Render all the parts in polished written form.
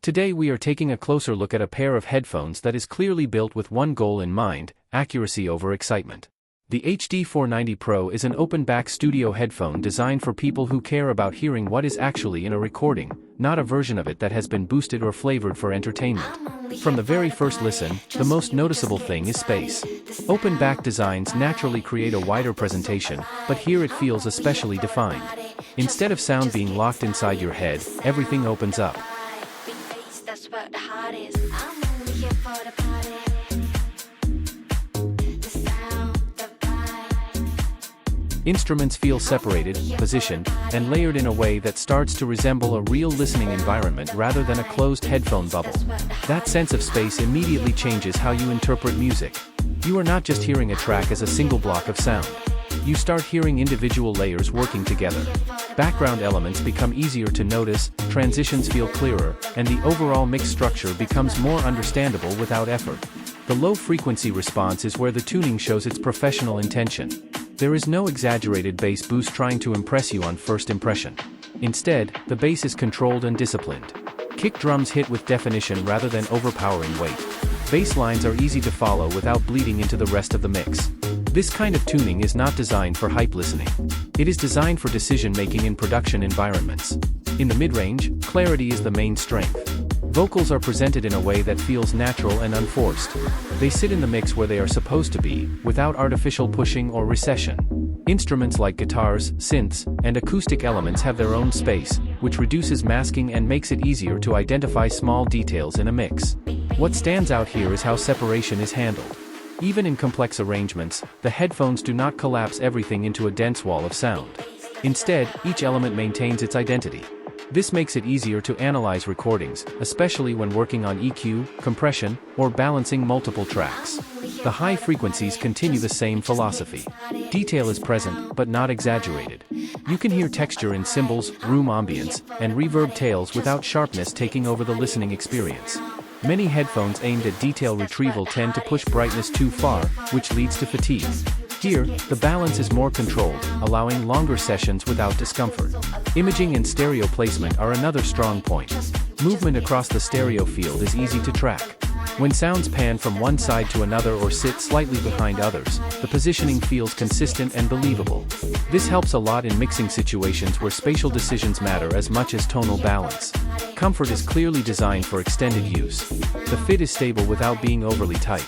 Today we are taking a closer look at a pair of headphones that is clearly built with one goal in mind: accuracy over excitement. The HD490 Pro is an open-back studio headphone designed for people who care about hearing what is actually in a recording, not a version of it that has been boosted or flavored for entertainment. From the very first listen, the most noticeable thing is space. Open-back designs naturally create a wider presentation, but here it feels especially defined. Instead of sound being locked inside your head, everything opens up. Instruments feel separated, positioned, and layered in a way that starts to resemble a real listening environment rather than a closed headphone bubble. That sense of space immediately changes how you interpret music. You are not just hearing a track as a single block of sound. You start hearing individual layers working together. Background elements become easier to notice, transitions feel clearer, and the overall mix structure becomes more understandable without effort. The low-frequency response is where the tuning shows its professional intention. There is no exaggerated bass boost trying to impress you on first impression. Instead, the bass is controlled and disciplined. Kick drums hit with definition rather than overpowering weight. Bass lines are easy to follow without bleeding into the rest of the mix. This kind of tuning is not designed for hype listening. It is designed for decision-making in production environments. In the mid-range, clarity is the main strength. Vocals are presented in a way that feels natural and unforced. They sit in the mix where they are supposed to be, without artificial pushing or recession. Instruments like guitars, synths, and acoustic elements have their own space, which reduces masking and makes it easier to identify small details in a mix. What stands out here is how separation is handled. Even in complex arrangements, the headphones do not collapse everything into a dense wall of sound. Instead, each element maintains its identity. This makes it easier to analyze recordings, especially when working on EQ, compression, or balancing multiple tracks. The high frequencies continue the same philosophy. Detail is present, but not exaggerated. You can hear texture in cymbals, room ambience, and reverb tails without sharpness taking over the listening experience. Many headphones aimed at detail retrieval tend to push brightness too far, which leads to fatigue. Here, the balance is more controlled, allowing longer sessions without discomfort. Imaging and stereo placement are another strong point. Movement across the stereo field is easy to track. When sounds pan from one side to another or sit slightly behind others, the positioning feels consistent and believable. This helps a lot in mixing situations where spatial decisions matter as much as tonal balance. Comfort is clearly designed for extended use. The fit is stable without being overly tight.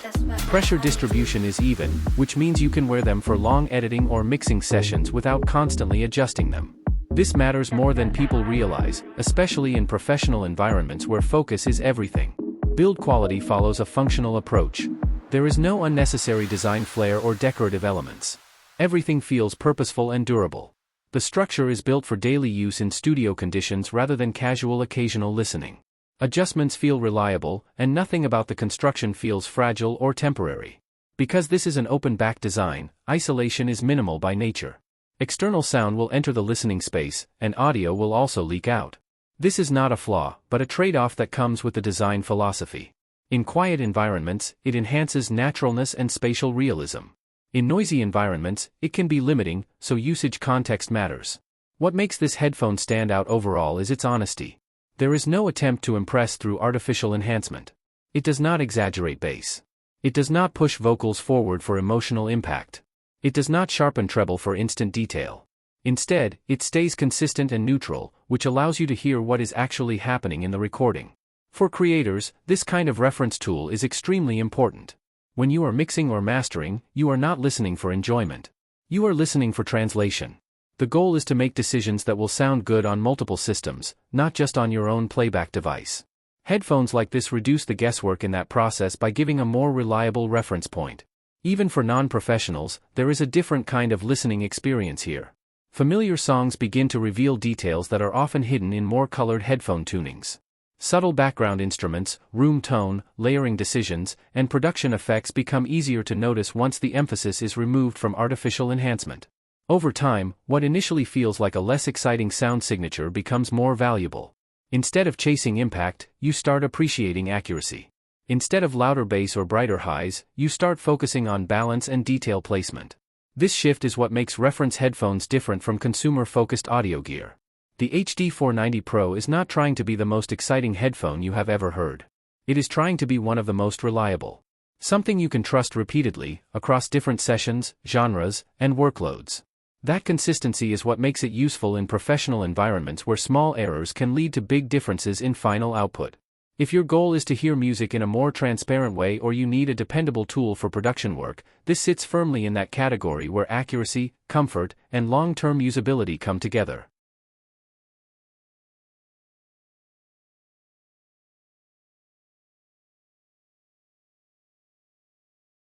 Pressure distribution is even, which means you can wear them for long editing or mixing sessions without constantly adjusting them. This matters more than people realize, especially in professional environments where focus is everything. Build quality follows a functional approach. There is no unnecessary design flair or decorative elements. Everything feels purposeful and durable. The structure is built for daily use in studio conditions rather than casual occasional listening. Adjustments feel reliable, and nothing about the construction feels fragile or temporary. Because this is an open-back design, isolation is minimal by nature. External sound will enter the listening space, and audio will also leak out. This is not a flaw, but a trade-off that comes with the design philosophy. In quiet environments, it enhances naturalness and spatial realism. In noisy environments, it can be limiting, so usage context matters. What makes this headphone stand out overall is its honesty. There is no attempt to impress through artificial enhancement. It does not exaggerate bass. It does not push vocals forward for emotional impact. It does not sharpen treble for instant detail. Instead, it stays consistent and neutral, which allows you to hear what is actually happening in the recording. For creators, this kind of reference tool is extremely important. When you are mixing or mastering, you are not listening for enjoyment. You are listening for translation. The goal is to make decisions that will sound good on multiple systems, not just on your own playback device. Headphones like this reduce the guesswork in that process by giving a more reliable reference point. Even for non-professionals, there is a different kind of listening experience here. Familiar songs begin to reveal details that are often hidden in more colored headphone tunings. Subtle background instruments, room tone, layering decisions, and production effects become easier to notice once the emphasis is removed from artificial enhancement. Over time, what initially feels like a less exciting sound signature becomes more valuable. Instead of chasing impact, you start appreciating accuracy. Instead of louder bass or brighter highs, you start focusing on balance and detail placement. This shift is what makes reference headphones different from consumer-focused audio gear. The HD490 Pro is not trying to be the most exciting headphone you have ever heard. It is trying to be one of the most reliable. Something you can trust repeatedly, across different sessions, genres, and workloads. That consistency is what makes it useful in professional environments where small errors can lead to big differences in final output. If your goal is to hear music in a more transparent way or you need a dependable tool for production work, this sits firmly in that category where accuracy, comfort, and long-term usability come together.